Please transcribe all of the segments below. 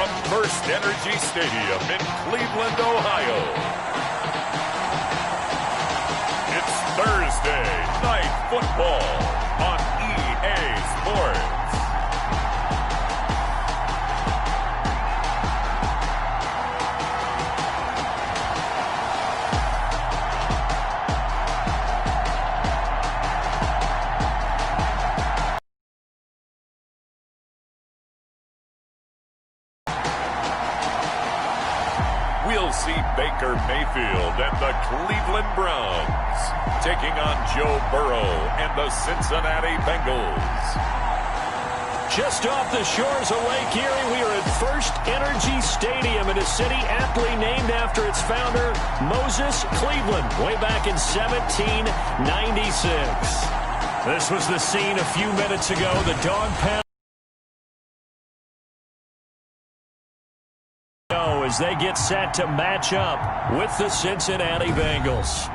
from First Energy Stadium in Cleveland, Ohio. It's Thursday Night Football on EA Sports. We'll see Baker Mayfield and the Cleveland Browns taking on Joe Burrow and the Cincinnati Bengals. Just off the shores of Lake Erie, we are at First Energy Stadium in a city aptly named after its founder, Moses Cleveland, way back in 1796. This was the scene a few minutes ago, the dog pound. As they get set to match up with the Cincinnati Bengals.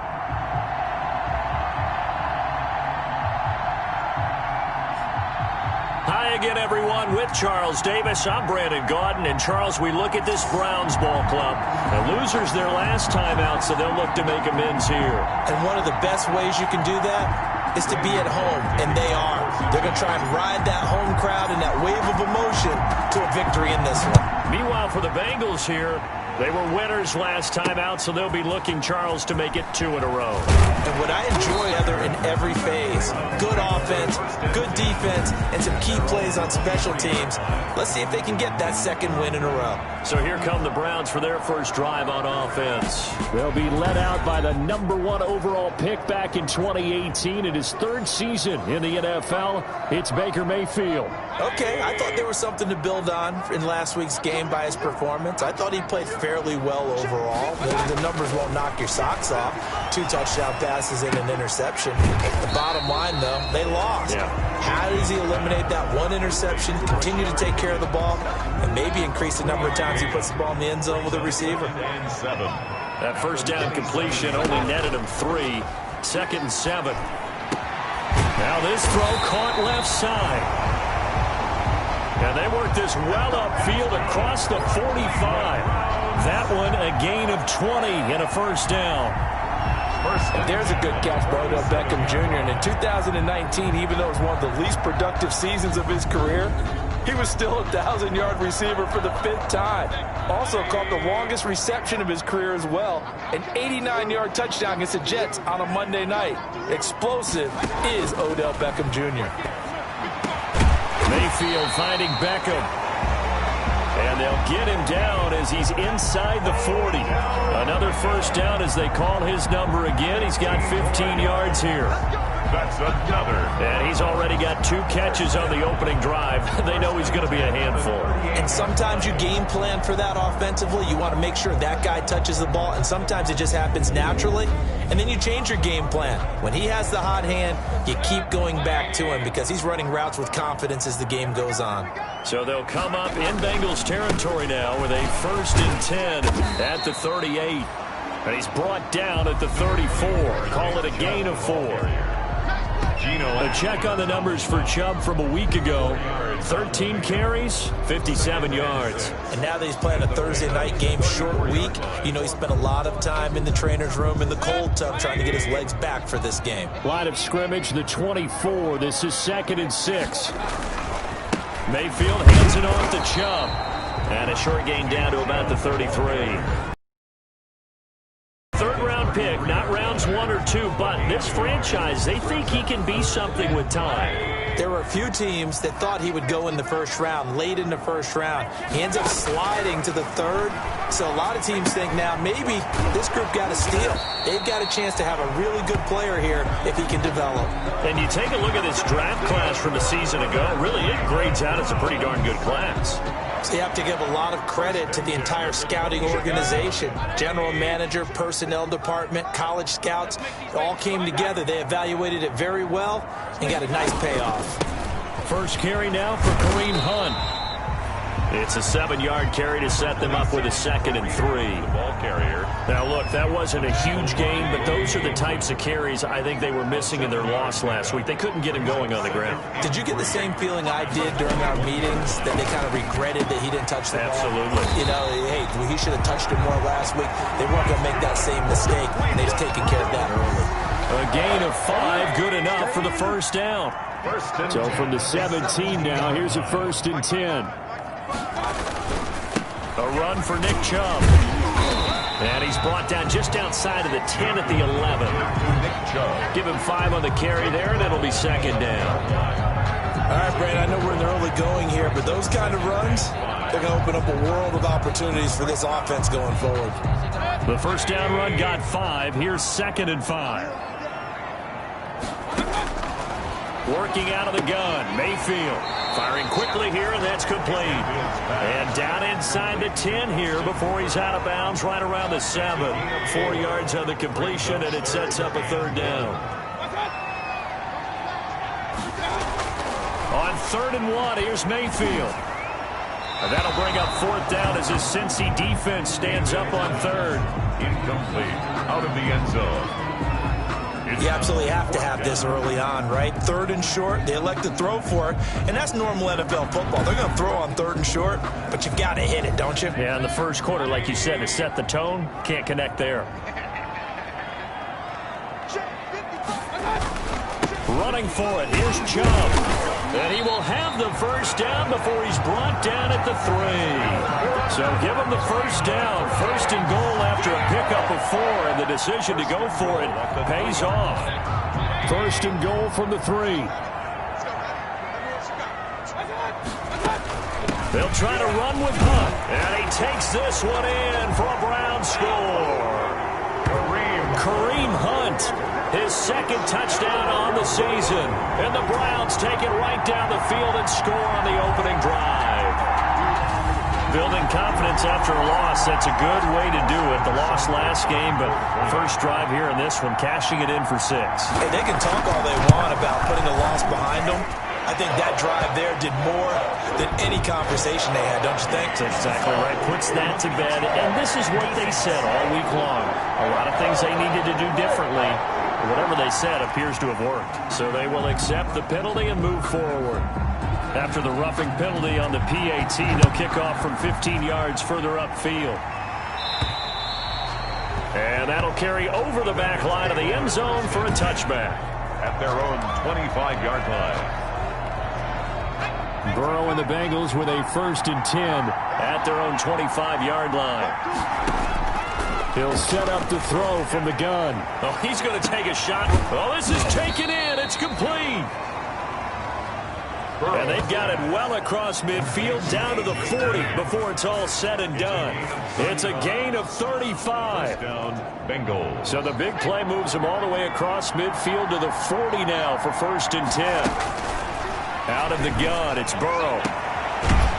Hi again, everyone. With Charles Davis, I'm Brandon Gaudin. And, Charles, we look at this Browns ball club. The losers their last time out, so they'll look to make amends here. And one of the best ways you can do that is to be at home, and they are. They're going to try and ride that home crowd and that wave of emotion to a victory in this one. Meanwhile, for the Bengals here, they were winners last time out, so they'll be looking, Charles, to make it 2 in a row. And what I enjoy in every phase, good offense, good defense, and some key plays on special teams. Let's see if they can get that second win in a row. So here come the Browns for their first drive on offense. They'll be led out by the #1 overall pick back in 2018 in his 3rd season in the NFL. It's Baker Mayfield. Okay, I thought there was something to build on in last week's game by his performance. I thought he played fairly well overall. The numbers won't knock your socks off. 2 touchdown passes and an interception. The bottom line, though, they lost. Yeah. How does he eliminate that 1 interception, continue to take care of the ball, and maybe increase the number of times he puts the ball in the end zone with a receiver? That first down completion only netted him 3. 2nd and 7. Now this throw caught left side. And they work this well upfield across the 45. That one a gain of 20 and a first down. There's a good catch by Odell Beckham Jr. And in 2019, even though it was one of the least productive seasons of his career, he was still a 1,000-yard receiver for the 5th time. Also caught the longest reception of his career as well. An 89-yard touchdown against the Jets on a Monday night. Explosive is Odell Beckham Jr. Mayfield finding Beckham. And they'll get him down as he's inside the 40. Another first down as they call his number again. He's got 15 yards here. That's another. And he's already got 2 catches on the opening drive. They know he's going to be a handful. And sometimes you game plan for that offensively. You want to make sure that guy touches the ball, and sometimes it just happens naturally. And then you change your game plan. When he has the hot hand, you keep going back to him because he's running routes with confidence as the game goes on. So they'll come up in Bengals territory now with a 1st and 10 at the 38. And he's brought down at the 34. Call it a gain of 4. A check on the numbers for Chubb from a week ago. 13 carries, 57 yards. And now that he's playing a Thursday night game, short week, you know he spent a lot of time in the trainer's room in the cold tub trying to get his legs back for this game. Line of scrimmage, the 24. This is 2nd and 6. Mayfield hands it off to Chubb. And a short gain down to about the 33. 3rd-round pick, not rounds 1 or 2, but this franchise, they think he can be something with time. There were a few teams that thought he would go in the 1st round, late in the 1st round. He ends up sliding to the 3rd. So a lot of teams think now maybe this group got a steal. They've got a chance to have a really good player here if he can develop. And you take a look at this draft class from a season ago, really it grades out as a pretty darn good class. So you have to give a lot of credit to the entire scouting organization. General manager, personnel department, college scouts, it all came together. They evaluated it very well and got a nice payoff. First carry now for Kareem Hunt. It's a 7-yard carry to set them up with a 2nd and 3. The ball carrier. Now, look, that wasn't a huge gain, but those are the types of carries I think they were missing in their loss last week. They couldn't get him going on the ground. Did you get the same feeling I did during our meetings, that they kind of regretted that he didn't touch the ball? Absolutely. You know, hey, he should have touched it more last week. They weren't going to make that same mistake, and they've taken care of that early. A gain of 5, good enough for the first down. So from the 17 now, here's a 1st and 10. A run for Nick Chubb. And he's brought down just outside of the 10 at the 11. Nick Chubb. Give him 5 on the carry there, and it'll be 2nd down. All right, Brandon, I know we're in the early going here, but those kind of runs, they're going to open up a world of opportunities for this offense going forward. The first down run got 5. Here's 2nd and 5. Working out of the gun, Mayfield. Firing quickly here, and that's complete. And down inside the 10 here before he's out of bounds, right around the 7. 4 yards on the completion, and it sets up a 3rd down. On 3rd and 1, here's Mayfield. And that'll bring up 4th down as his Cincy defense stands up on 3rd. Incomplete. Out of the end zone. You absolutely have to have this early on, right? 3rd and short, they elect to throw for it, and that's normal NFL football. They're going to throw on 3rd and short, but you've got to hit it, don't you? Yeah, in the first quarter, like you said, to set the tone, can't connect there. Running for it, here's Chubb. And he will have the first down before he's brought down at the 3. So give him the first down. 1st and goal after a pickup of 4, and the decision to go for it pays off. 1st and goal from the 3. They'll try to run with Hunt, and he takes this one in for a Brown score. Kareem Hunt, his 2nd touchdown on the season. And the Browns take it right down the field and score on the opening drive. Building confidence after a loss, that's a good way to do it. The loss last game, but first drive here in this one, cashing it in for 6. Hey, they can talk all they want about putting a loss behind them. I think that drive there did more than any conversation they had, don't you think? That's exactly right. Puts that to bed, and this is what they said all week long. A lot of things they needed to do differently. Whatever they said appears to have worked. So they will accept the penalty and move forward. After the roughing penalty on the PAT, they'll kick off from 15 yards further upfield. And that'll carry over the back line of the end zone for a touchback. At their own 25-yard line. Burrow and the Bengals with a 1st and 10 at their own 25-yard line. He'll set up the throw from the gun. Oh, he's going to take a shot. Oh, this is taken in. It's complete. And they've got it well across midfield down to the 40 before it's all said and done. It's a gain of 35. Down, Bengals. So the big play moves them all the way across midfield to the 40 now for 1st and 10. Out of the gun, it's Burrow.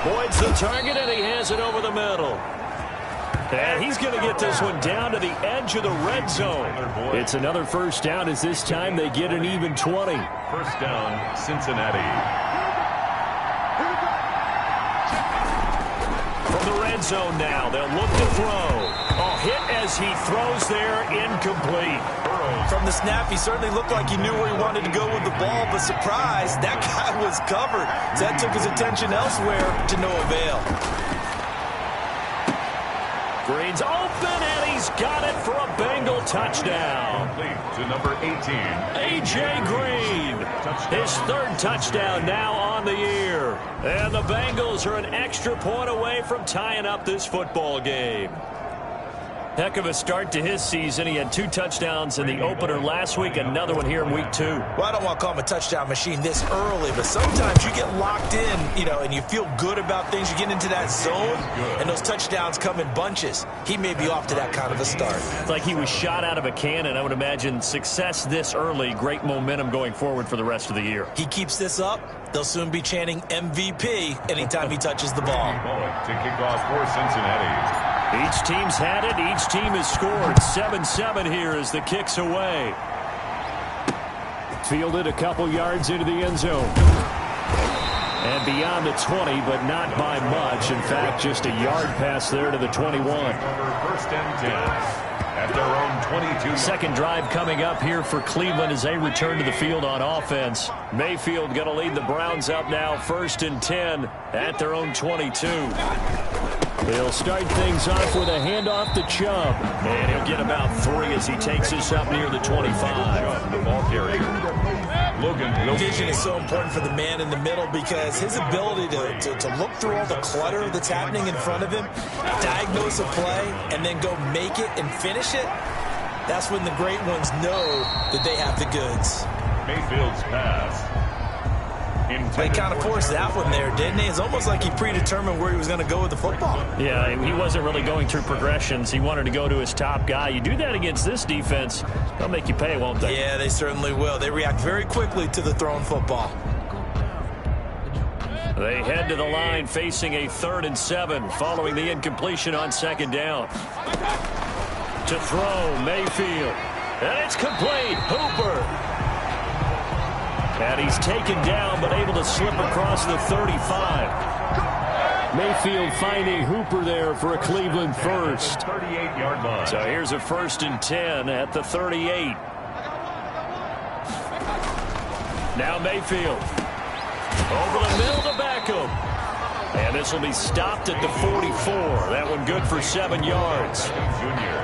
Boyd's the target, and he has it over the middle. And he's going to get this one down to the edge of the red zone. It's another first down as this time they get an even 20. First down, Cincinnati. From the red zone now, they'll look to throw. A hit as he throws there, incomplete. From the snap, he certainly looked like he knew where he wanted to go with the ball, but surprise, that guy was covered. So that took his attention elsewhere to no avail. Green's open, and he's got it for a Bengal touchdown. Complete to number 18. A.J. Green, his 3rd touchdown now on the year. And the Bengals are an extra point away from tying up this football game. Heck of a start to his season. He had 2 touchdowns in the opener last week, another one here in week 2. Well, I don't want to call him a touchdown machine this early, but sometimes you get locked in, and you feel good about things. You get into that zone, and those touchdowns come in bunches. He may be off to that kind of a start. It's like he was shot out of a cannon. I would imagine success this early, great momentum going forward for the rest of the year. He keeps this up, they'll soon be chanting MVP anytime he touches the ball. To kick off for Cincinnati. Each team's had it. Each team has scored. 7-7 here as the kick's away. Fielded a couple yards into the end zone. And beyond the 20, but not by much. In fact, just a yard pass there to the 21. First and 10 at their own 22. Second drive coming up here for Cleveland as they return to the field on offense. Mayfield going to lead the Browns up now, first and 10 at their own 22. They'll start things off with a handoff to Chubb. And he'll get about 3 as he takes this up near the 25. The ball carrier. Vision is so important for the man in the middle because his ability to look through all the clutter that's happening in front of him, diagnose a play, and then go make it and finish it, that's when the great ones know that they have the goods. Mayfield's pass. They kind of forced that one there, didn't he? It's almost like he predetermined where he was going to go with the football. Yeah, he wasn't really going through progressions. He wanted to go to his top guy. You do that against this defense, they'll make you pay, won't they? Yeah, they certainly will. They react very quickly to the thrown football. They head to the line facing a 3rd and 7 following the incompletion on 2nd down. To throw, Mayfield. And it's complete. Hooper. And he's taken down, but able to slip across the 35. Mayfield finding Hooper there for a Cleveland first. 38-yard line. So here's a 1st and 10 at the 38. Now Mayfield. Over the middle to Beckham. And this will be stopped at the 44. That one good for 7 yards. Junior.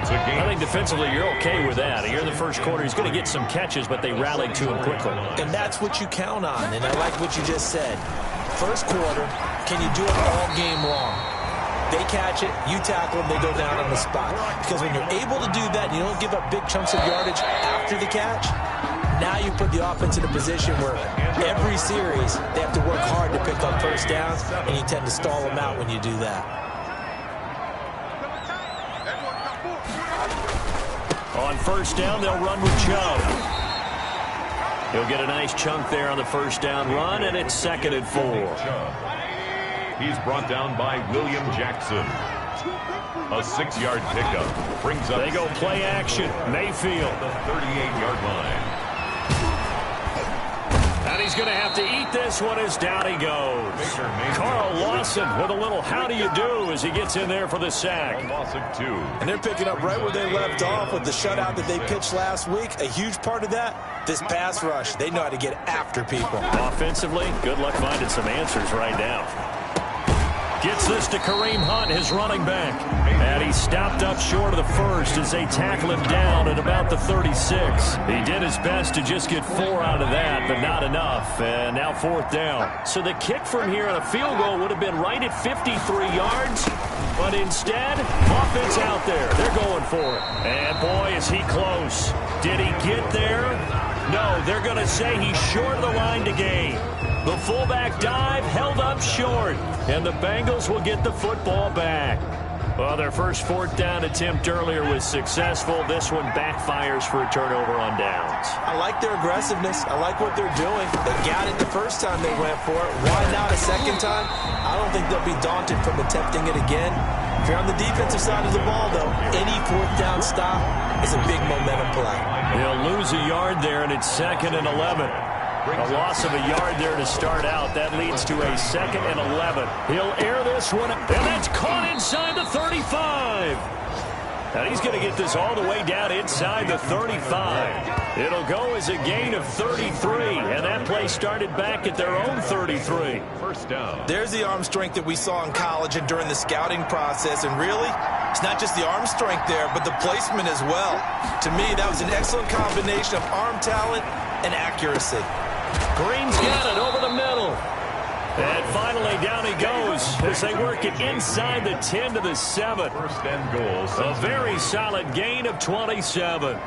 I think defensively you're okay with that. Here in the first quarter, he's going to get some catches, but they rallied to him quickly. And that's what you count on, and I like what you just said. First quarter, can you do it all game long? They catch it, you tackle them, they go down on the spot. Because when you're able to do that and you don't give up big chunks of yardage after the catch, now you put the offense in a position where every series they have to work hard to pick up first downs, and you tend to stall them out when you do that. On first down, they'll run with Chubb. He'll get a nice chunk there on the first down run, and it's 2nd and 4. He's brought down by William Jackson. A 6-yard pickup brings up. They go play action. Mayfield. The 38-yard line. And he's going to have to eat this one as down he goes. Carl Lawson with a little how do you do as he gets in there for the sack. Lawson 2. And they're picking up right where they left off with the shutout that they pitched last week. A huge part of that, this pass rush. They know how to get after people. Offensively, good luck finding some answers right now. Gets this to Kareem Hunt, his running back. And he's stopped up short of the first as they tackle him down at about the 36. He did his best to just get 4 out of that, but not enough. And now 4th down. So the kick from here on a field goal would have been right at 53 yards. But instead, offense out there. They're going for it. And boy, is he close. Did he get there? No, they're going to say he's short of the line to gain. The fullback dive held up short, and the Bengals will get the football back. Well, their first 4th down attempt earlier was successful. This one backfires for a turnover on downs. I like their aggressiveness. I like what they're doing. They got it the first time they went for it. Why not a second time? I don't think they'll be daunted from attempting it again. If you're on the defensive side of the ball, though, any 4th down stop is a big momentum play. They'll lose a yard there, and it's 2nd and 11. A loss of a yard there to start out. That leads to a 2nd and 11. He'll air this one, and that's caught inside the 35. And he's going to get this all the way down inside the 35. It'll go as a gain of 33, and that play started back at their own 33. First down. There's the arm strength that we saw in college and during the scouting process, and really, it's not just the arm strength there, but the placement as well. To me, that was an excellent combination of arm talent and accuracy. Green's got it over the middle. And finally, down he goes as they work it inside the 10 to the 7. First and goal. A very solid gain of 27.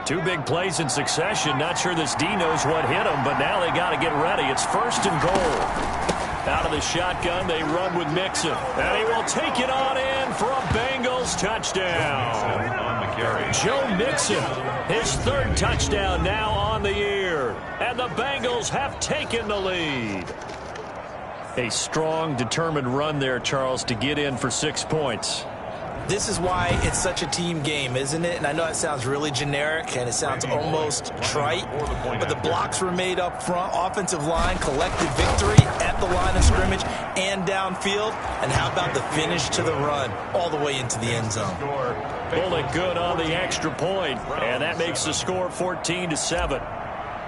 Two big plays in succession. Not sure this D knows what hit him, but now they got to get ready. It's 1st and goal. Out of the shotgun, they run with Mixon. And he will take it on in for a Bengals touchdown. On the carry. Joe Mixon, his third touchdown now on the year. And the Bengals have taken the lead. A strong, determined run there, Charles, to get in for 6 points. This is why it's such a team game, isn't it? And I know it sounds really generic and it sounds almost trite, but the blocks were made up front. Offensive line collected victory at the line of scrimmage and downfield. And how about the finish to the run all the way into the end zone? Bullock good on the extra point, and that makes the score 14-7.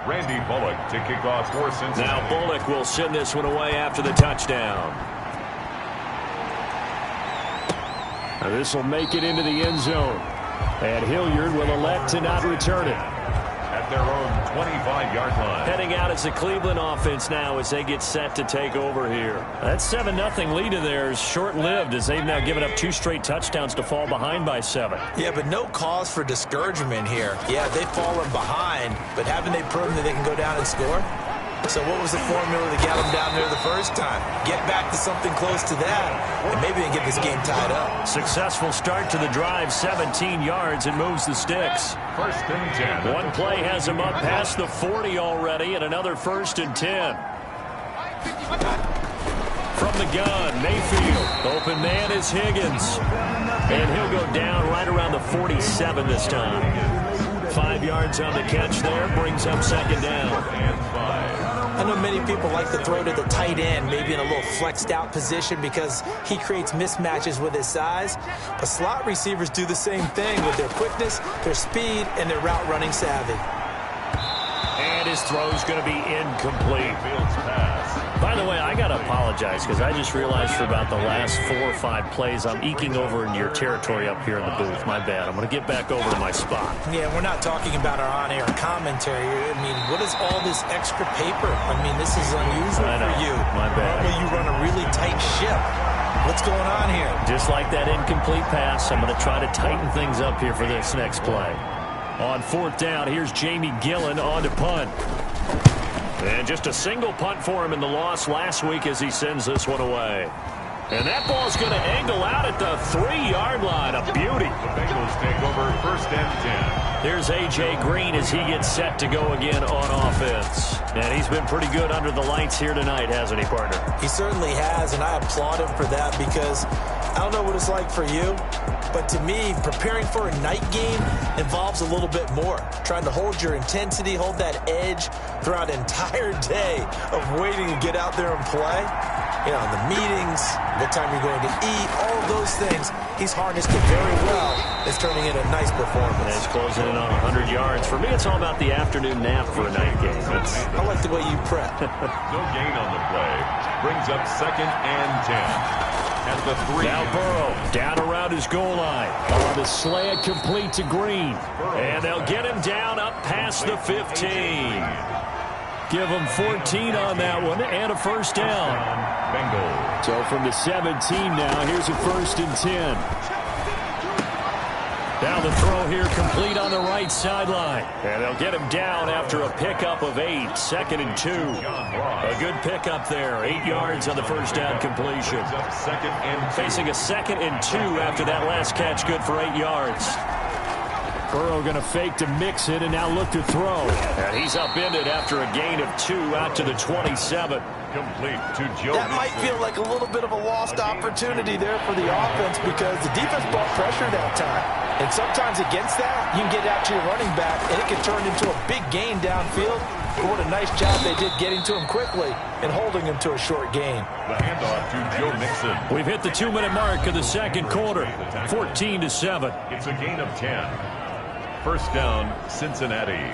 Randy Bullock to kick off for Cincinnati. Now Bullock will send this one away after the touchdown. Now this will make it into the end zone. And Hilliard will elect to not return it. At their own 25-yard line. Heading out as the Cleveland offense now as they get set to take over here. That 7-0 lead of theirs short-lived as they've now given up 2 straight touchdowns to fall behind by 7. Yeah, but no cause for discouragement here. Yeah, they've fallen behind, but haven't they proven that they can go down and score? So what was the formula to get them down there the first time? Get back to something close to that, and maybe they can get this game tied up. Successful start to the drive, 17 yards, and moves the sticks. 1st and 10. One play has them up past the 40 already, and another 1st and 10. From the gun, Mayfield. Open man is Higgins. And he'll go down right around the 47 this time. 5 yards on the catch there, brings up 2nd down. I know many people like to throw to the tight end, maybe in a little flexed out position because he creates mismatches with his size. But slot receivers do the same thing with their quickness, their speed, and their route running savvy. And his throw's going to be incomplete. By the way, I got to apologize because I just realized for about the last 4 or 5 plays I'm eking over in your territory up here in the booth. My bad. I'm going to get back over to my spot. Yeah, we're not talking about our on-air commentary. I mean, what is all this extra paper? I mean, this is unusual for you. My bad. Normally you run a really tight ship. What's going on here? Just like that incomplete pass, I'm going to try to tighten things up here for this next play. On 4th down, here's Jamie Gillen on to punt. And just a single punt for him in the loss last week as he sends this one away. And that ball's going to angle out at the 3-yard line. A beauty. The Bengals take over 1st and 10. Here's A.J. Green as he gets set to go again on offense. And he's been pretty good under the lights here tonight, hasn't he, partner? He certainly has, and I applaud him for that because I don't know what it's like for you, but to me, preparing for a night game involves a little bit more. Trying to hold your intensity, hold that edge throughout an entire day of waiting to get out there and play. You know, the meetings, what time you're going to eat, all of those things, he's harnessed it very well. It's turning in a nice performance. And he's closing in on 100 yards. For me, it's all about the afternoon nap for a night game. I like the way you prep. No gain on the play. Brings up 2nd and 10. At the 3. Now Burrow down around his goal line. On the slant complete to Green. And they'll get him down up past the 15. Give him 14 on that one and a 1st down. Bengals. So from the 17 now, here's a 1st and 10. Now the throw here complete on the right sideline. And they'll get him down after a pickup of 8. 2nd and 2. A good pickup there. 8 yards on the 1st down completion. Facing a 2nd and 2 after that last catch. Good for 8 yards. Burrow going to fake to mix it and now look to throw. And he's upended after a gain of 2 out to the 27. Complete to Joe. That might feel like a little bit of a lost opportunity there for the offense because the defense brought pressure that time. And sometimes against that, you can get out to your running back, and it can turn into a big gain downfield. But what a nice job they did getting to him quickly and holding him to a short gain. The handoff to Joe Mixon. We've hit the 2-minute mark of the 2nd quarter, 14-7. It's a gain of 10. 1st down, Cincinnati.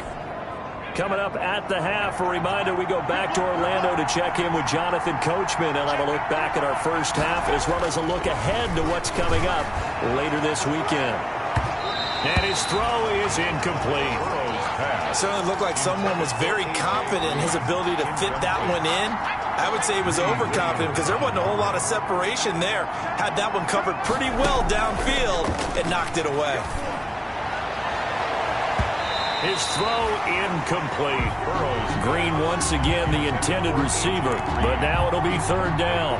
Coming up at the half, a reminder we go back to Orlando to check in with Jonathan Coachman and have a look back at our first half as well as a look ahead to what's coming up later this weekend. And his throw is incomplete. It certainly looked like someone was very confident in his ability to fit that one in. I would say he was overconfident because there wasn't a whole lot of separation there. Had that one covered pretty well downfield and knocked it away. His throw incomplete. Green once again the intended receiver, but now it'll be 3rd down.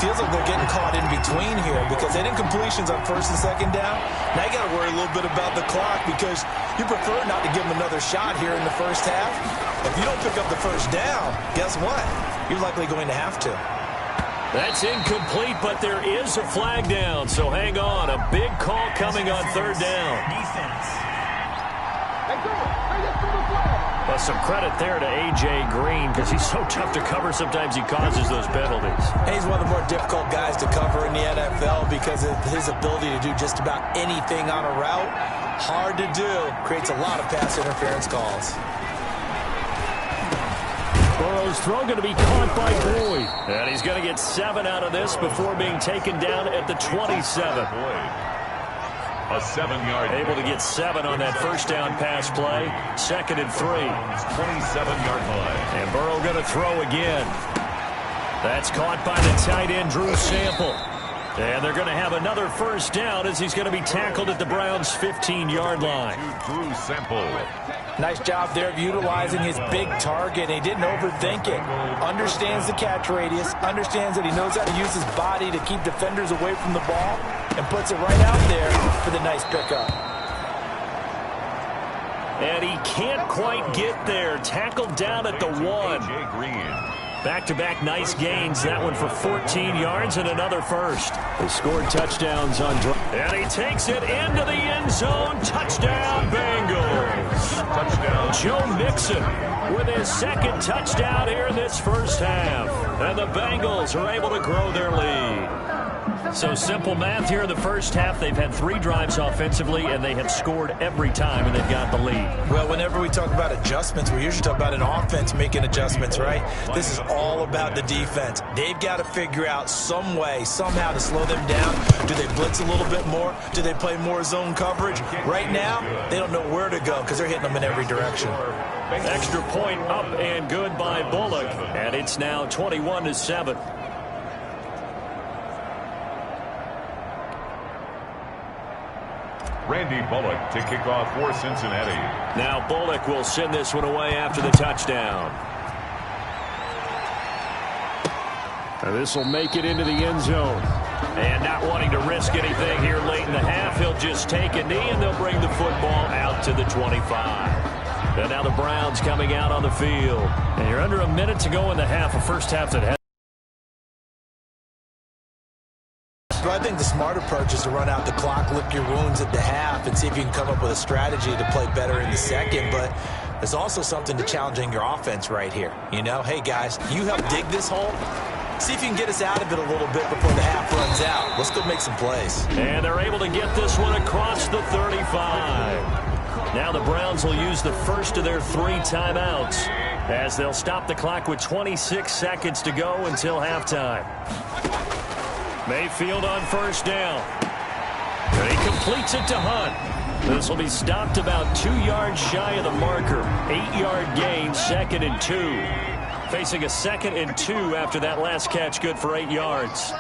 feels like they're getting caught in between here because they didn't completions on first and second down. Now you got to worry a little bit about the clock because you prefer not to give them another shot here in the first half. If you don't pick up the first down, guess what? You're likely going to have to. That's incomplete, but there is a flag down, so hang on. A big call coming on third down. Well, some credit there to A.J. Green because he's so tough to cover. Sometimes he causes those penalties. And he's one of the more difficult guys to cover in the NFL because of his ability to do just about anything on a route. Hard to do. Creates a lot of pass interference calls. Burrow's throw going to be caught by Boyd. And he's going to get 7 out of this before being taken down at the 27. A 7-yard. Able to get 7 on that first down pass play. 2nd and 3. 27-yard line. And Burrow going to throw again. That's caught by the tight end, Drew Sample. And they're going to have another first down as he's going to be tackled at the Browns' 15-yard line. Drew Sample. Nice job there of utilizing his big target. He didn't overthink it. Understands the catch radius. Understands that he knows how to use his body to keep defenders away from the ball. And puts it right out there for the nice pickup. And he can't quite get there. Tackled down at the 1. A.J. Green. Back-to-back nice gains. That one for 14 yards and another first. They scored touchdowns on drive. And he takes it into the end zone. Touchdown, Bengals. Touchdown. Joe Mixon with his 2nd touchdown here in this first half. And the Bengals are able to grow their lead. So simple math here in the first half. They've had 3 drives offensively, and they have scored every time, and they've got the lead. Well, whenever we talk about adjustments, we usually talk about an offense making adjustments, right? This is all about the defense. They've got to figure out some way, somehow to slow them down. Do they blitz a little bit more? Do they play more zone coverage? Right now, they don't know where to go because they're hitting them in every direction. Extra point up and good by Bullock, and it's now 21-7. Randy Bullock to kick off for Cincinnati. Now Bullock will send this one away after the touchdown. And this will make it into the end zone. And not wanting to risk anything here late in the half, he'll just take a knee and they'll bring the football out to the 25. And now the Browns coming out on the field. And you're under a minute to go in the half, a first half that has. But I think the smart approach is to run out the clock, lick your wounds at the half, and see if you can come up with a strategy to play better in the second. But there's also something to challenging your offense right here. You know, hey, guys, you help dig this hole. See if you can get us out of it a little bit before the half runs out. Let's go make some plays. And they're able to get this one across the 35. Now the Browns will use the first of their 3 timeouts as they'll stop the clock with 26 seconds to go until halftime. Mayfield on first down. And he completes it to Hunt. This will be stopped about 2 yards shy of the marker. 8-yard gain, 2nd and 2. Facing a 2nd and 2 after that last catch, good for 8 yards.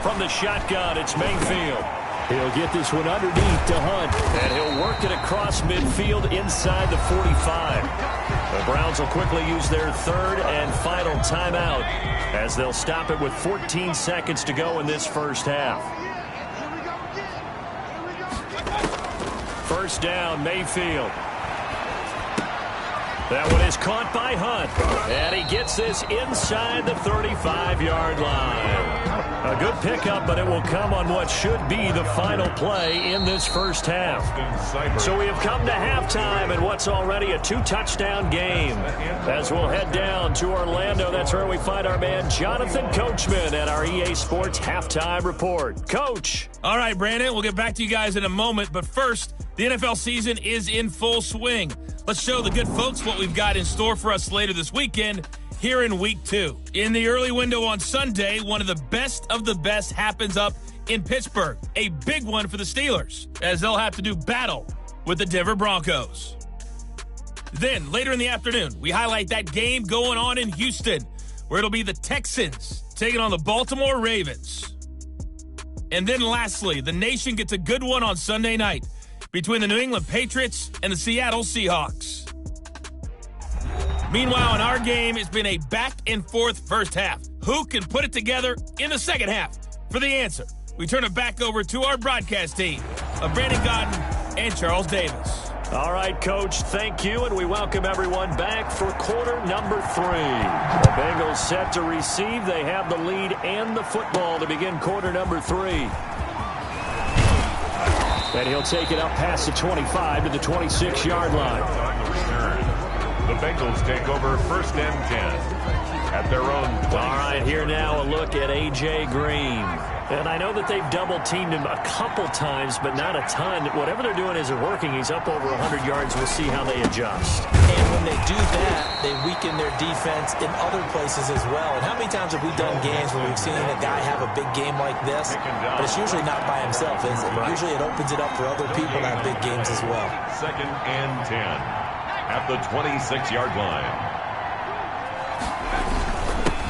From the shotgun, it's Mayfield. He'll get this one underneath to Hunt. And he'll work it across midfield inside the 45. The Browns will quickly use their 3rd and final timeout as they'll stop it with 14 seconds to go in this first half. First down, Mayfield. That one is caught by Hunt. And he gets this inside the 35-yard line. A good pickup, but it will come on what should be the final play in this first half. So we have come to halftime in what's already a 2-touchdown game. As we'll head down to Orlando, that's where we find our man Jonathan Coachman at our EA Sports Halftime Report. Coach. All right, Brandon, we'll get back to you guys in a moment. But first, the NFL season is in full swing. Let's show the good folks what we've got in store for us later this weekend here in Week 2. In the early window on Sunday, one of the best happens up in Pittsburgh. A big one for the Steelers, as they'll have to do battle with the Denver Broncos. Then, later in the afternoon, we highlight that game going on in Houston, where it'll be the Texans taking on the Baltimore Ravens. And then lastly, the nation gets a good one on Sunday night between the New England Patriots and the Seattle Seahawks. Meanwhile, in our game, it's been a back-and-forth first half. Who can put it together in the second half? For the answer, we turn it back over to our broadcast team of Brandon Gaudin and Charles Davis. All right, Coach, thank you, and we welcome everyone back for quarter number 3. The Bengals set to receive. They have the lead and the football to begin quarter number 3. And he'll take it up past the 25 to the 26-yard line. On the return, the Bengals take over 1st and 10 at their own 20. All right, here now a look at A.J. Green. And I know that they've double-teamed him a couple times, but not a ton. Whatever they're doing isn't working. He's up over 100 yards. We'll see how they adjust. And when they do that, they weaken their defense in other places as well. And how many times have we done games where we've seen a guy have a big game like this? But it's usually not by himself, is it? Usually it opens it up for other people to have big games as well. 2nd and 10 at the 26-yard line.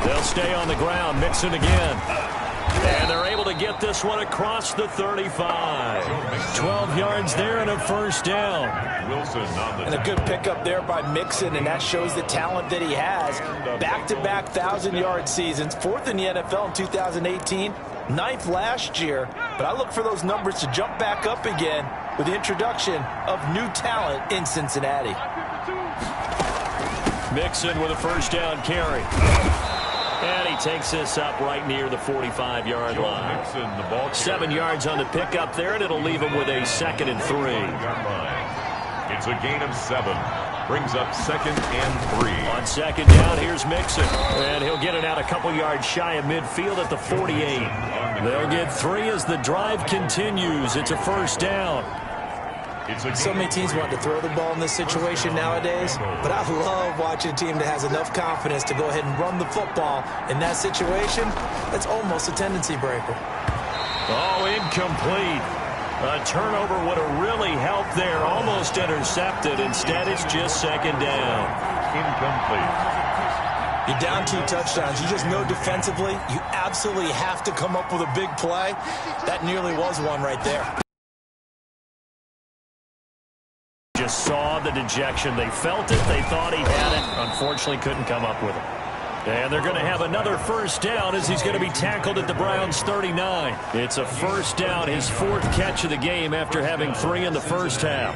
They'll stay on the ground. Mixon again. And they're able to get this one across the 35. 12 yards there and a first down. Wilson on the And a good pickup there by Mixon, and that shows the talent that he has. Back-to-back 1,000-yard seasons, 4th in the NFL in 2018, 9th last year. But I look for those numbers to jump back up again with the introduction of new talent in Cincinnati. Mixon with a first down carry. And he takes this up right near the 45-yard line. Mixon, the ball 7 yards on the pickup there, and it'll leave him with a 2nd and 3. It's a gain of 7. Brings up 2nd and 3. On 2nd down, here's Mixon. And he'll get it out a couple yards shy of midfield at the 48. They'll get 3 as the drive continues. It's a first down. So many teams want to throw the ball in this situation nowadays, but I love watching a team that has enough confidence to go ahead and run the football. In that situation, that's almost a tendency breaker. Oh, incomplete. A turnover would have really helped there. Almost intercepted. Instead, it's just 2nd down. Incomplete. You're down 2 touchdowns. You just know defensively you absolutely have to come up with a big play. That nearly was one right there. Just saw the dejection. They felt it. They thought he had it. Unfortunately, couldn't come up with it. And they're going to have another first down as he's going to be tackled at the Browns' 39. It's a first down, his 4th catch of the game after having 3 in the first half.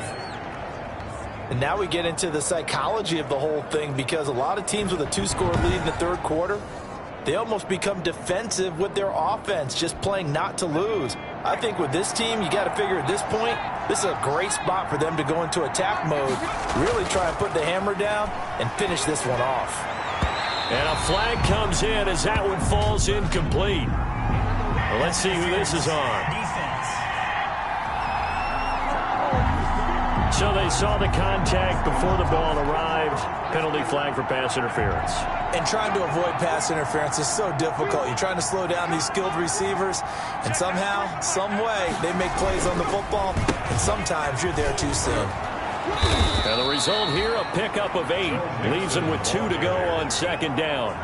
And now we get into the psychology of the whole thing, because a lot of teams with a 2-score lead in the 3rd quarter, they almost become defensive with their offense, just playing not to lose. I think with this team, you got to figure at this point, this is a great spot for them to go into attack mode, really try and put the hammer down and finish this one off. And a flag comes in as that one falls incomplete. Well, let's see who this is on. So they saw the contact before the ball arrived. Penalty flag for pass interference. And trying to avoid pass interference is so difficult. You're trying to slow down these skilled receivers, and somehow, some way, they make plays on the football, and sometimes you're there too soon. And the result here, a pickup of 8. Leaves him with 2 to go on 2nd down.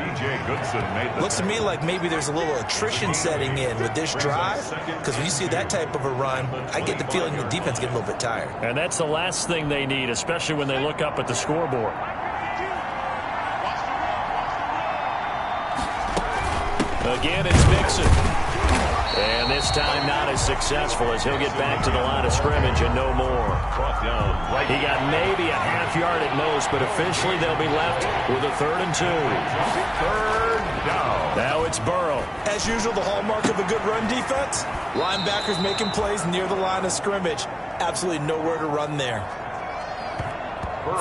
Looks to me like maybe there's a little attrition setting in with this drive, because when you see that type of a run, I get the feeling the defense getting a little bit tired. And that's the last thing they need, especially when they look up at the scoreboard. Again, it's Mixon. And this time not as successful as he'll get back to the line of scrimmage and no more. He got maybe a half yard at most, but officially they'll be left with a 3rd and 2. 3rd down. Now it's Burrow. As usual, the hallmark of a good run defense, linebackers making plays near the line of scrimmage. Absolutely nowhere to run there.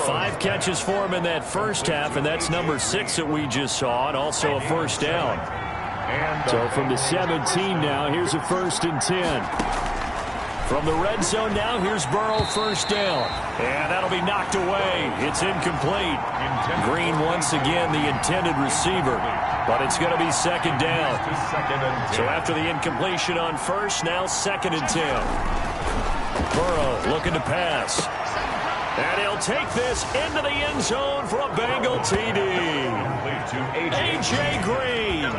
5 catches for him in that first half, and that's number 6 that we just saw, and also a first down. So from the 17 now, here's a 1st and 10. From the red zone now, here's Burrow, first down. And that'll be knocked away. It's incomplete. Green once again the intended receiver, but it's going to be 2nd down. So after the incompletion on first, now 2nd and 10. Burrow looking to pass. And he'll take this into the end zone for a Bengal TD. A.J. Green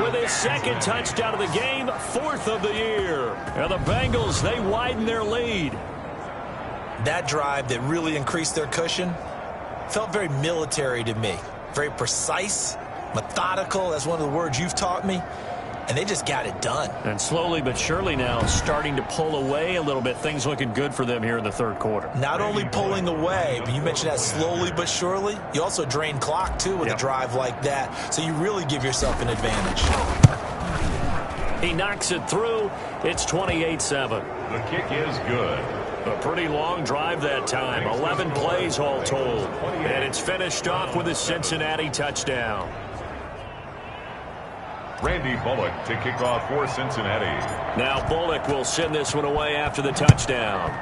with his 2nd touchdown of the game, 4th of the year. And the Bengals, they widen their lead. That drive that really increased their cushion, Felt very military to me. Very precise, methodical. That's one of the words you've taught me. And they just got it done. And slowly but surely now starting to pull away a little bit. Things looking good for them here in the third quarter. Not only pulling away, but you mentioned that slowly but surely. You also drain clock, too, with a drive like that. So you really give yourself an advantage. He knocks it through. It's 28-7. The kick is good. A pretty long drive that time. 11 plays all told. And it's finished off with a Cincinnati touchdown. Randy Bullock to kick off for Cincinnati. Now Bullock will send this one away after the touchdown.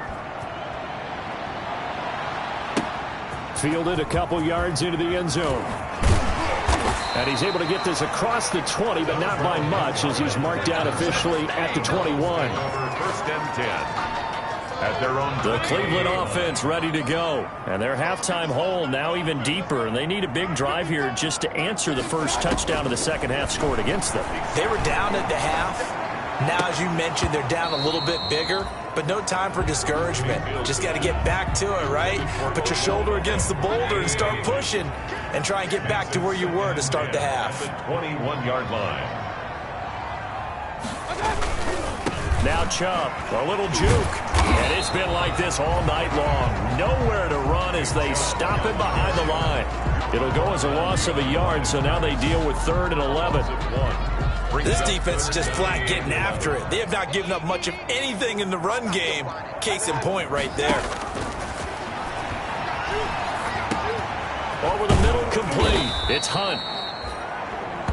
Fielded a couple yards into the end zone. And he's able to get this across the 20, but not by much, as he's marked down officially at the 21. First and 10. At their own. The Cleveland offense ready to go. And their halftime hole now even deeper. And they need a big drive here just to answer the first touchdown of the second half scored against them. They were down at the half. Now, as you mentioned, they're down a little bit bigger. But no time for discouragement. Just got to get back to it, right? Put your shoulder against the boulder and start pushing. And try and get back to where you were to start the half. 21-yard line. Now Chubb, a little juke. And it's been like this all night long. Nowhere to run as they stop him behind the line. It'll go as a loss of a yard, so now they deal with 3rd and 11. This defense is just flat getting after it. They have not given up much of anything in the run game. Case in point right there. Over the middle, complete. It's Hunt.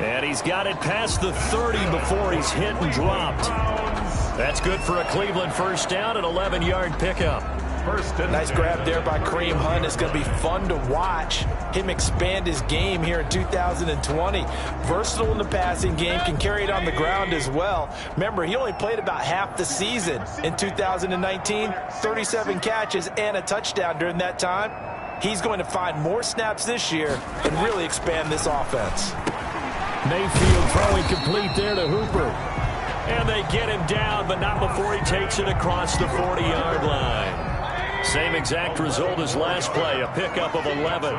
And he's got it past the 30 before he's hit and dropped. That's good for a Cleveland first down, an 11-yard pickup. Nice grab there by Kareem Hunt. It's going to be fun to watch him expand his game here in 2020. Versatile in the passing game, can carry it on the ground as well. Remember, he only played about half the season in 2019, 37 catches and a touchdown during that time. He's going to find more snaps this year and really expand this offense. Mayfield throwing complete there to Hooper. And they get him down, but not before he takes it across the 40-yard line. Same exact result as last play, a pickup of 11.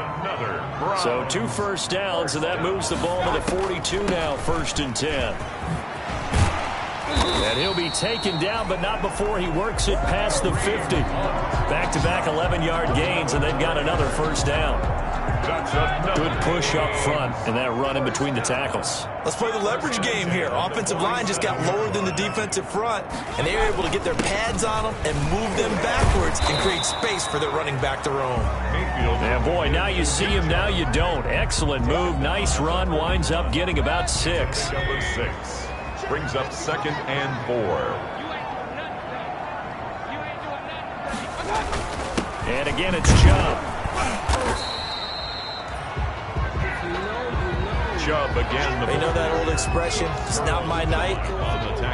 So 2 first downs, and that moves the ball to the 42 now, 1st and 10. And he'll be taken down, but not before he works it past the 50. Back-to-back 11-yard gains, and they've got another first down. Good push up front, and that run in between the tackles. Let's play the leverage game here. Offensive line just got lower than the defensive front, and they were able to get their pads on them and move them backwards and create space for their running back to roam. And boy, now you see him, now you don't. Excellent move, nice run, winds up getting about 6. Brings up 2nd and 4. And again, it's Chubb. Chubb again. You know that old expression, it's not my night?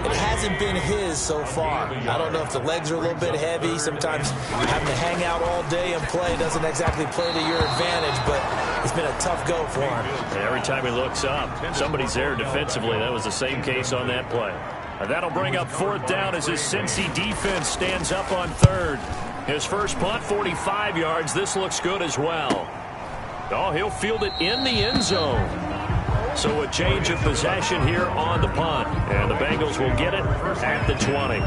It hasn't been his so far. I don't know if the legs are a little bit heavy. Sometimes having to hang out all day and play doesn't exactly play to your advantage, but it's been a tough go for him. And every time he looks up, somebody's there defensively. That was the same case on that play. And that'll bring up 4th down as his Cincy defense stands up on 3rd. His first punt, 45 yards. This looks good as well. Oh, he'll field it in the end zone. So a change of possession here on the punt. And the Bengals will get it at the 20.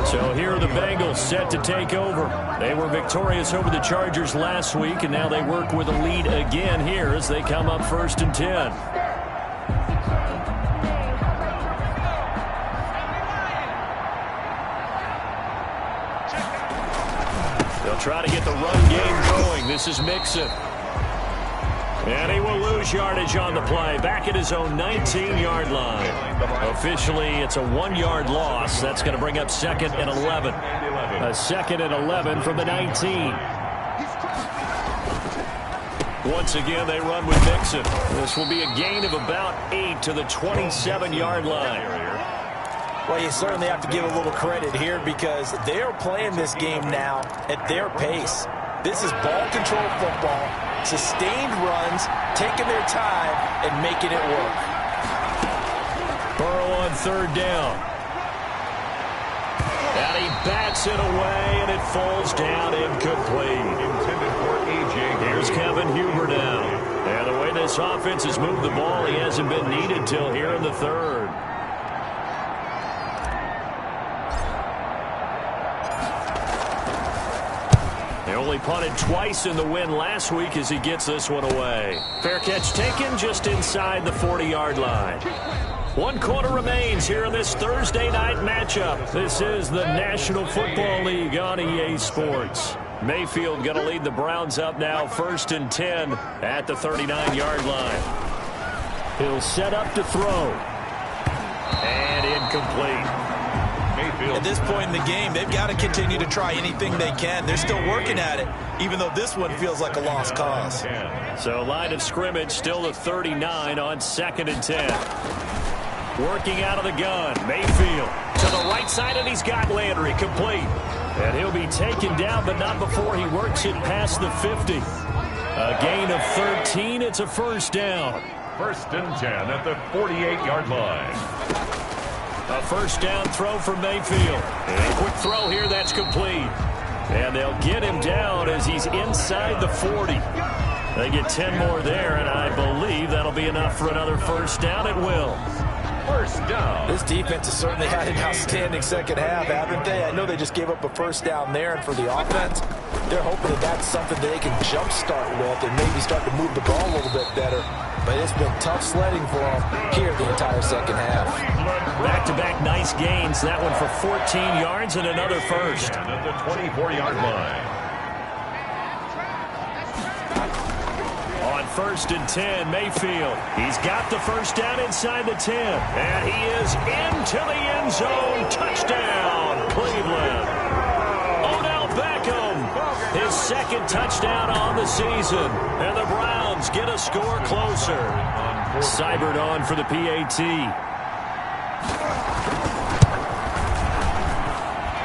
So here are the Bengals set to take over. They were victorious over the Chargers last week, and now they work with a lead again here as they come up 1st and 10. They'll try to get the run game going. This is Mixon. And he will lose yardage on the play. Back at his own 19-yard line. Officially, it's a 1-yard loss. That's going to bring up 2nd and 11. A 2nd and 11 from the 19. Once again, they run with Mixon. This will be a gain of about 8 to the 27-yard line. Well, you certainly have to give a little credit here because they're playing this game now at their pace. This is ball control football, sustained runs, taking their time and making it work. Burrow on 3rd down. And he bats it away, and it falls down incomplete. Intended for A.J. Here's Kevin Huber now. And the way this offense has moved the ball, he hasn't been needed till here in the third. They only punted twice in the win last week as he gets this one away. Fair catch taken just inside the 40-yard line. 1 quarter remains here in this Thursday night matchup. This is the National Football League on EA Sports. Mayfield going to lead the Browns up now, 1st and 10 at the 39-yard line. He'll set up to throw. And incomplete. At this point in the game, they've got to continue to try anything they can. They're still working at it, even though this one feels like a lost cause. So line of scrimmage still the 39 on 2nd and 10. Working out of the gun, Mayfield to the right side, and he's got Landry complete. And he'll be taken down, but not before he works it past the 50. A gain of 13. It's a 1st down. 1st and 10 at the 48-yard line. A 1st down throw for Mayfield. And a quick throw here, that's complete. And they'll get him down as he's inside the 40. They get 10 more there, and I believe that'll be enough for another 1st down. It will. 1st down. This defense has certainly had an outstanding second half, haven't they? I know they just gave up a 1st down there, and for the offense, they're hoping that that's something that they can jumpstart with and maybe start to move the ball a little bit better. But it's been tough sledding for them here the entire second half. Back-to-back nice gains. That one for 14 yards and another 1st. At the 24-yard line. On 1st and 10, Mayfield. He's got the 1st down inside the 10. And he is into the end zone. Touchdown, Cleveland. Odell Beckham, his 2nd touchdown on the season. And the Browns get a score closer. Seibert on for the PAT.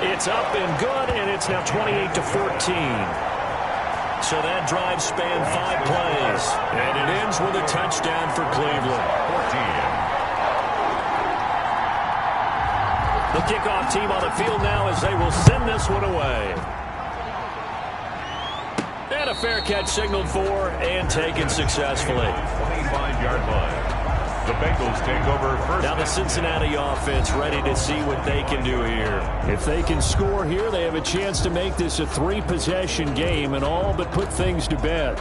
It's up and good, and it's now 28-14. So that drive spanned 5 plays, and it ends with a touchdown for Cleveland. 14. The kickoff team on the field now as they will send this one away. And a fair catch signaled for and taken successfully. 25-yard line. The Bengals take over first. Now the Cincinnati offense ready to see what they can do here. If they can score here, they have a chance to make this a 3-possession game and all but put things to bed.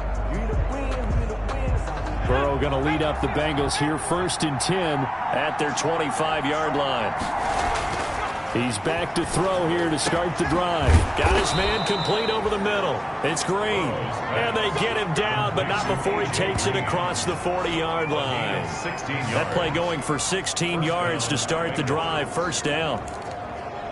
Burrow going to lead up the Bengals here, 1st and 10 at their 25-yard line. He's back to throw here to start the drive. Got his man complete over the middle. It's Green. And they get him down, but not before he takes it across the 40-yard line. That play going for 16 yards to start the drive. 1st down.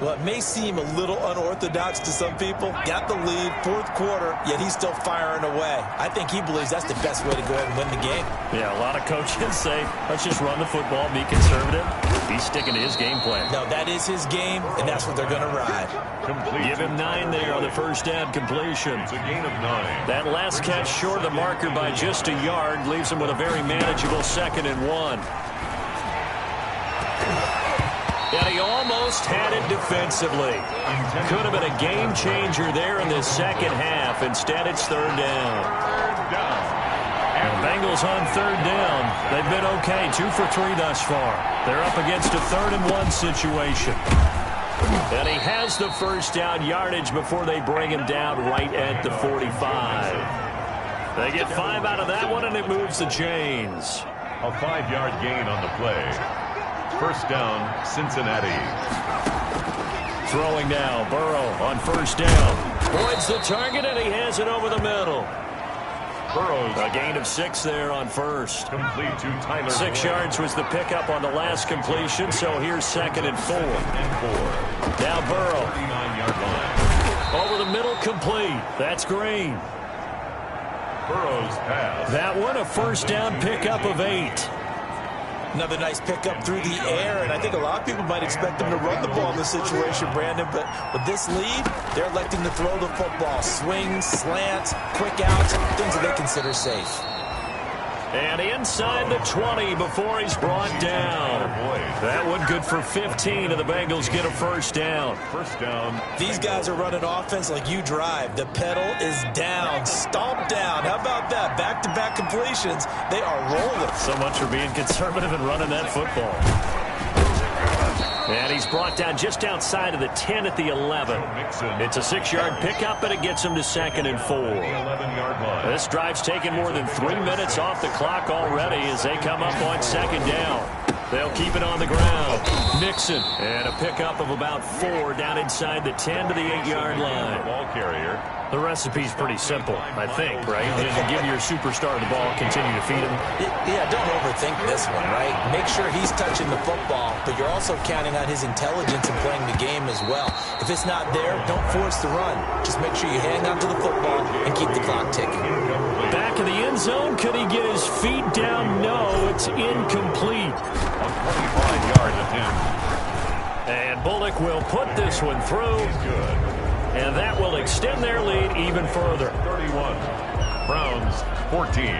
Well, it may seem a little unorthodox to some people. Got the lead, 4th quarter, yet he's still firing away. I think he believes that's the best way to go ahead and win the game. Yeah, a lot of coaches say, let's just run the football, be conservative. He's sticking to his game plan. No, that is his game, and that's what they're going to ride. Give him 9 there on the 1st down completion. It's a gain of 9. That last catch short of the marker by just a yard leaves him with a very manageable 2nd and 1. And he almost had it defensively. Could have been a game changer there in the second half. Instead, it's 3rd down. And the Bengals on 3rd down. They've been okay, 2 for 3 thus far. They're up against a 3rd and 1 situation. And he has the 1st down yardage before they bring him down right at the 45. They get 5 out of that one, and it moves the chains. A 5-yard gain on the play. 1st down, Cincinnati. Throwing now, Burrow on 1st down. Boyd's the target, and he has it over the middle. Burrows. A gain of 6 there on 1st. Complete to Tyler. 6 yards was the pickup on the last completion, so here's 2nd and 4. Now Burrow. 39-yard line. Over the middle, complete. That's Green. Burrows pass. That one, a 1st down pickup of 8. Another nice pickup through the air, and I think a lot of people might expect them to run the ball in this situation, Brandon, but with this lead, they're electing to throw the football. Swings, slants, quick outs, things that they consider safe. And inside the 20 before he's brought down. That one good for 15, and the Bengals get a first down. First down. These guys are running offense like you drive. The pedal is down, stomped down. How about that? Back-to-back completions. They are rolling. So much for being conservative and running that football. And he's brought down just outside of the 10 at the 11. It's a 6-yard pickup, and it gets him to 2nd and 4. This drive's taken more than 3 minutes off the clock already as they come up on 2nd down. They'll keep it on the ground. Mixon, and a pickup of about 4 down inside the 10 to the 8-yard line. Ball carrier. The recipe's pretty simple, I think, right? Just give your superstar the ball, continue to feed him. Yeah, don't overthink this one, right? Make sure he's touching the football, but you're also counting on his intelligence in playing the game as well. If it's not there, don't force the run. Just make sure you hang on to the football and keep the clock ticking. Back of the end zone. Could he get his feet down? No, it's incomplete. A 25-yard attempt. And Bullock will put this one through. Good. And that will extend their lead even further. 31. Browns 14.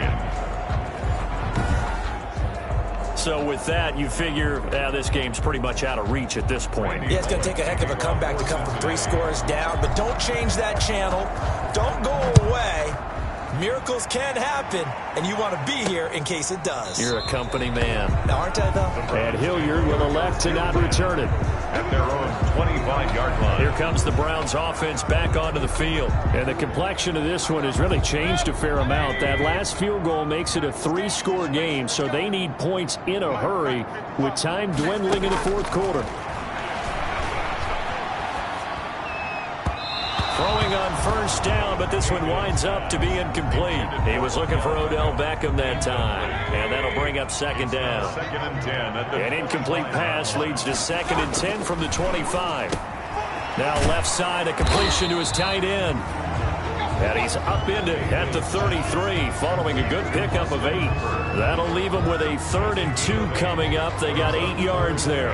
So with that, you figure this game's pretty much out of reach at this point. Yeah, it's going to take a heck of a comeback to come from 3 scores down, but don't change that channel. Don't go away. Miracles can happen, and you want to be here in case it does. You're a company man. Now, aren't I, though? And Hilliard will elect to not return it. At their own 25-yard line. Here comes the Browns offense back onto the field. And the complexion of this one has really changed a fair amount. That last field goal makes it a 3-score game, so they need points in a hurry with time dwindling in the 4th quarter. Throwing on 1st down, but this one winds up to be incomplete. He was looking for Odell Beckham that time, and that'll bring up 2nd down. 2nd and 10. An incomplete pass leads to 2nd and 10 from the 25. Now left side, a completion to his tight end. And he's upended at the 33, following a good pickup of 8. That'll leave him with a 3rd and 2 coming up. They got 8 yards there.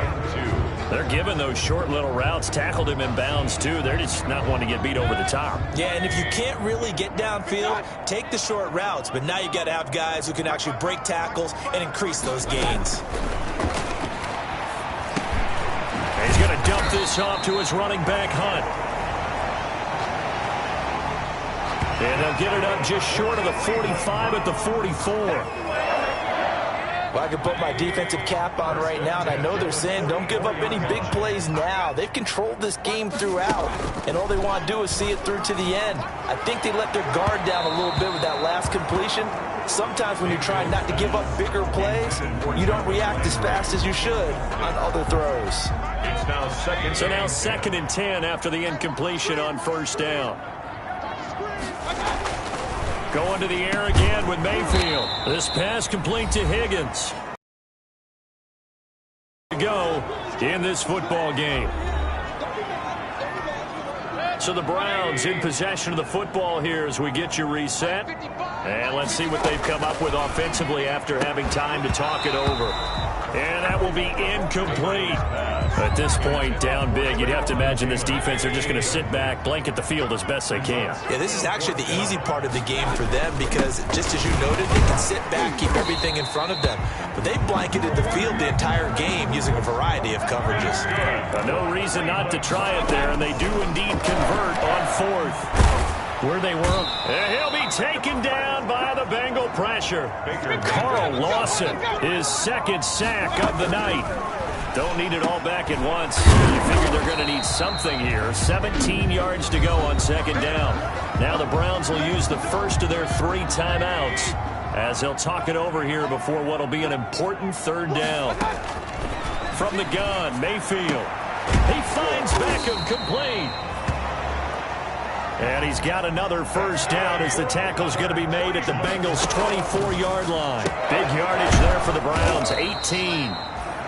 They're giving those short little routes. Tackled him in bounds, too. They're just not wanting to get beat over the top. Yeah, and if you can't really get downfield, take the short routes. But now you got to have guys who can actually break tackles and increase those gains. And he's going to dump this off to his running back, Hunt. And they'll get it up just short of the 45 at the 44. Well, I can put my defensive cap on right now, and I know they're saying don't give up any big plays now. They've controlled this game throughout, and all they want to do is see it through to the end. I think they let their guard down a little bit with that last completion. Sometimes when you're trying not to give up bigger plays, you don't react as fast as you should on other throws. It's now 2nd. So now 2nd and 10 after the incompletion on 1st down. Going to the air again with Mayfield. This pass complete to Higgins. To go in this football game. So the Browns in possession of the football here as we get you reset. And let's see what they've come up with offensively after having time to talk it over. And that will be incomplete. At this point, down big, you'd have to imagine this defense, they're just going to sit back, blanket the field as best they can. Yeah, this is actually the easy part of the game for them because, just as you noted, they can sit back, keep everything in front of them. But they blanketed the field the entire game using a variety of coverages. No reason not to try it there, and they do indeed convert on 4th. Where they were. And he'll be taken down by the Bengal pressure. Carl Lawson, his 2nd sack of the night. Don't need it all back at once. You figure they're going to need something here. 17 yards to go on 2nd down. Now the Browns will use the first of their 3 timeouts as they'll talk it over here before what will be an important 3rd down. From the gun, Mayfield. He finds Beckham complete. And he's got another 1st down as the tackle's going to be made at the Bengals' 24-yard line. Big yardage there for the Browns, 18.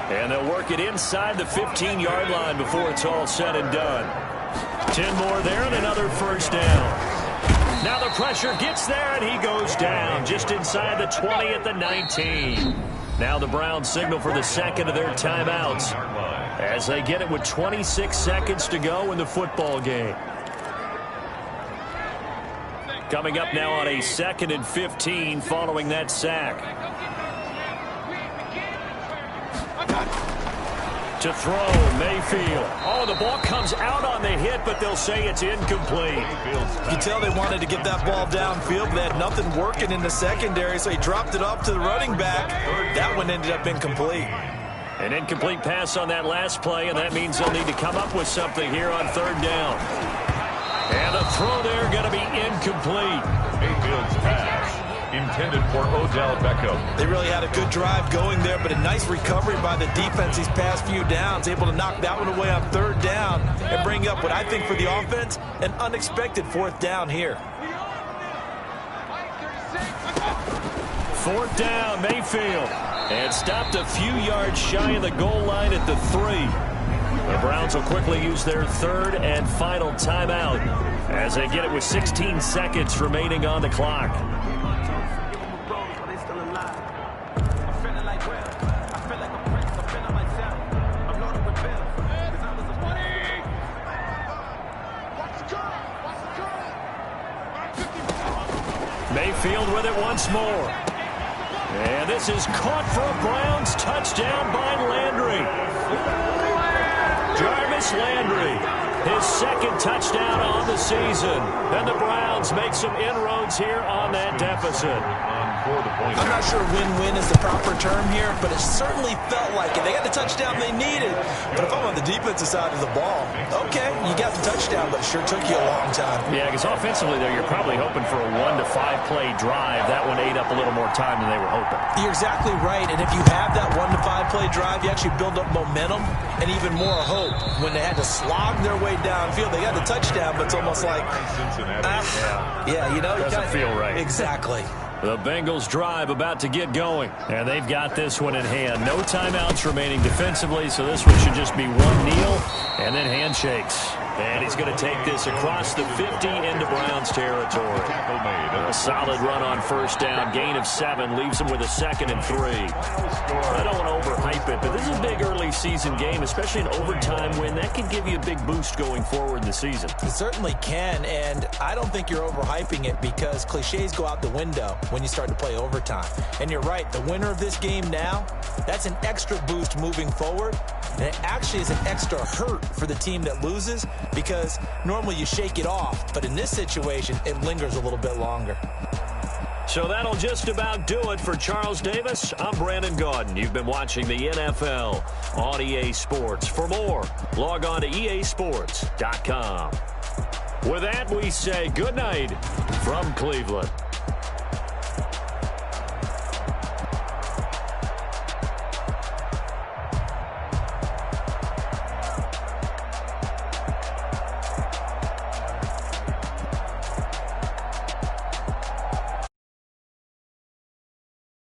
And they'll work it inside the 15-yard line before it's all said and done. 10 more there and another 1st down. Now the pressure gets there and he goes down just inside the 20 at the 19. Now the Browns signal for the 2nd of their timeouts as they get it with 26 seconds to go in the football game. Coming up now on a 2nd and 15 following that sack. To throw, Mayfield. Oh, the ball comes out on the hit, but they'll say it's incomplete. You can tell they wanted to get that ball downfield, but they had nothing working in the secondary, so he dropped it off to the running back. That one ended up incomplete. An incomplete pass on that last play, and that means they'll need to come up with something here on 3rd down. And the throw there going to be incomplete. Mayfield's pass intended for Odell Beckham. They really had a good drive going there, but a nice recovery by the defense these past few downs, able to knock that one away on 3rd down and bring up what I think for the offense, an unexpected 4th down here. 4th down, Mayfield. And stopped a few yards shy of the goal line at the 3. The Browns will quickly use their 3rd and final timeout as they get it with 16 seconds remaining on the clock. Mayfield with it once more. And this is caught for a Browns touchdown by Landry. Jarvis Landry, his 2nd touchdown on the season. And the Browns make some inroads here on that deficit. I'm not sure win-win is the proper term here, but it certainly felt like it. They got the touchdown they needed. But if I'm on the defensive side of the ball, okay, you got the touchdown, but it sure took you a long time. Yeah, because offensively, though, you're probably hoping for a 1 to 5 play drive. That one ate up a little more time than they were hoping. You're exactly right, and if you have that 1 to 5 play drive, you actually build up momentum and even more hope. When they had to slog their way downfield, they got the touchdown, but it's almost like, yeah, you know, doesn't feel right. Exactly. The Bengals drive about to get going, and they've got this one in hand. No timeouts remaining defensively, so this one should just be one kneel and then handshakes. And he's going to take this across the 50 into Browns territory. A solid run on 1st down. Gain of 7 leaves him with a 2nd and 3. I don't want to overhype it, but this is a big early season game, especially an overtime win. That could give you a big boost going forward in the season. It certainly can, and I don't think you're overhyping it because cliches go out the window when you start to play overtime. And you're right, the winner of this game now, that's an extra boost moving forward. And it actually is an extra hurt for the team that loses because normally you shake it off. But in this situation, it lingers a little bit longer. So that'll just about do it for Charles Davis. I'm Brandon Gaudin. You've been watching the NFL on EA Sports. For more, log on to easports.com. With that, we say good night from Cleveland.